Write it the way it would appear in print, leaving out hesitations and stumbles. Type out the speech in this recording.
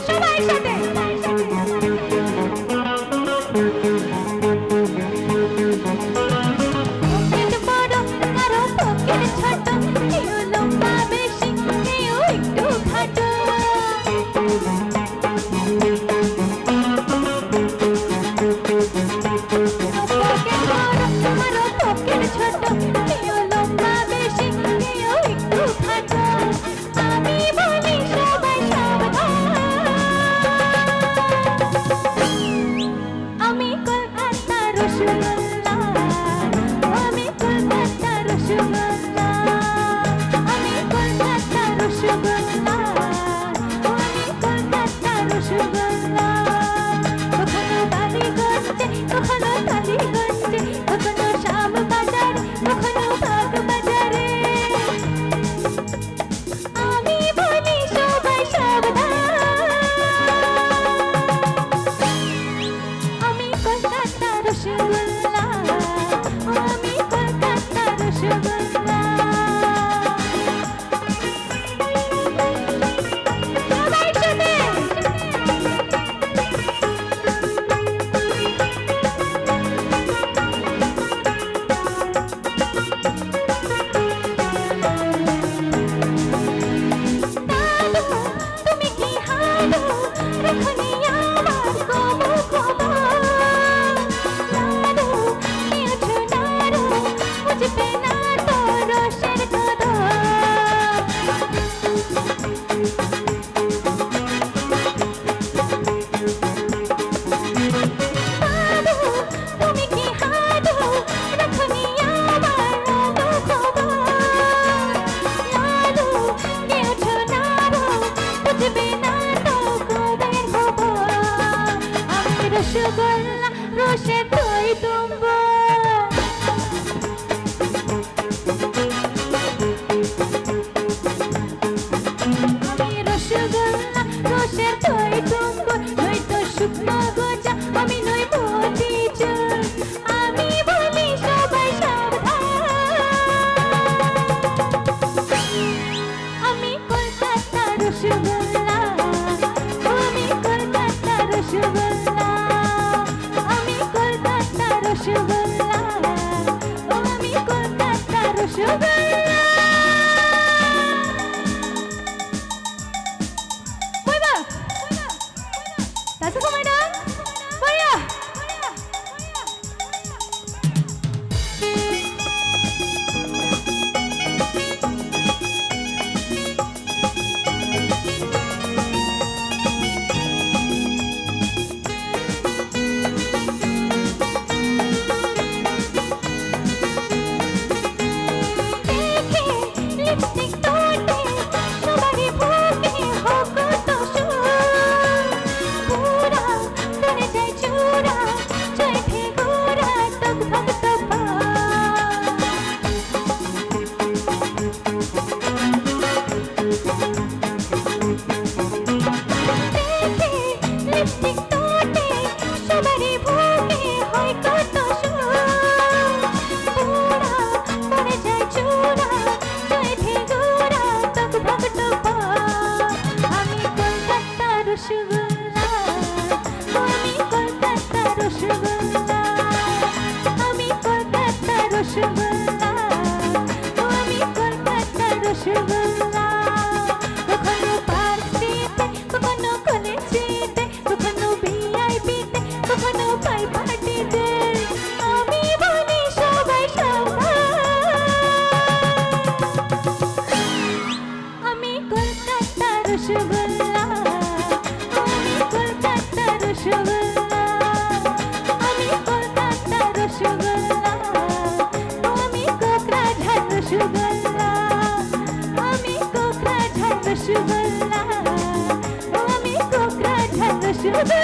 সবাই সাথে পকেট বড় কারো পকেট ছোট, কেউ লম্বা বেশি কেউ একটু খাটো। পকেট বড় কারো পকেট ছোট, কেউ লম্বা বেশি কেউ একটু খাটো। আমি বলি সবাই সাবধান, আমি কলকাতার রসগোল্লা, আমি কলকাতার রসগোল্লা, আমি কলকাতার রসগোল্লা, আমি কলকাতার রসগোল্লা। কখনো বালিগঞ্জে কখনো টালিগঞ্জে, কখনো শ্যাম বাজারে কখনো বাগ বাজারে, আমি বলি সবাই সাবধান, আমি কলকাতার রসগোল্লা, আমি কলকাতার রসগোল্লা। সবাই সাথে দাদু তুমি কি হালো, রেখনি আমার কবু কবু। দাদু নিয়েছো নাড়ু, বুঝবে না তো রসের কদর। দাদু তুমি কি হালো, রেখনি আমার কবু কবু। লালু নিয়েছো নাড়ু, বুঝবে না তো কবের খবর। আমি রসগোল্লা রসের দই তুম্ব, আমি রসগোল্লা রসের দই তুম্ব। নয়তো শুকনো গজা, আমি নই মতিচুর, আমি বলি সবাই সাবধান, আমি কলকাতার রসগোল্লা, আমি কলকাতার রসগোল্লা, আমি কলকাতার রসগোল্লা, আমি কলকাতার রসগোল্লা। কইবা দাসু ম্যাডাম বড়িয়া দেখে লিপস্টিক তোটে সবারই বুকে হোক তো সুর, পুরা করে যায় চূড়া, চোখে গোরা তক ভক তক দেখে লিপস্টিক তোটে সবারই বুকে হয় কত সুর, পুরা করে যায় চূড়া, চোখে গোরা তক ভক তক। আমি কলকাতার রসগোল্লা, আমি কলকাতার রসগোল্লা, আমি কলকাতার রসগোল্লা, আমি কলকাতার রসগোল্লা। কখনো পার্ক স্ট্রিটে কখনো কলেজেতে, কখনো ভিআইপিতে কখনো পাই পার্টিতে, আমি বলি সবাই সাবধান, আমি কলকাতার রসগোল্লা, আমি কলকাতার রসগোল্লা, আমি কলকাতার রসগোল্লা, আমি কোকরাঝাড় রসগোল্লা, আমি কোকরাঝাড় রসগোল্লা, আমি কোকরাঝাড় রসগোল্লা।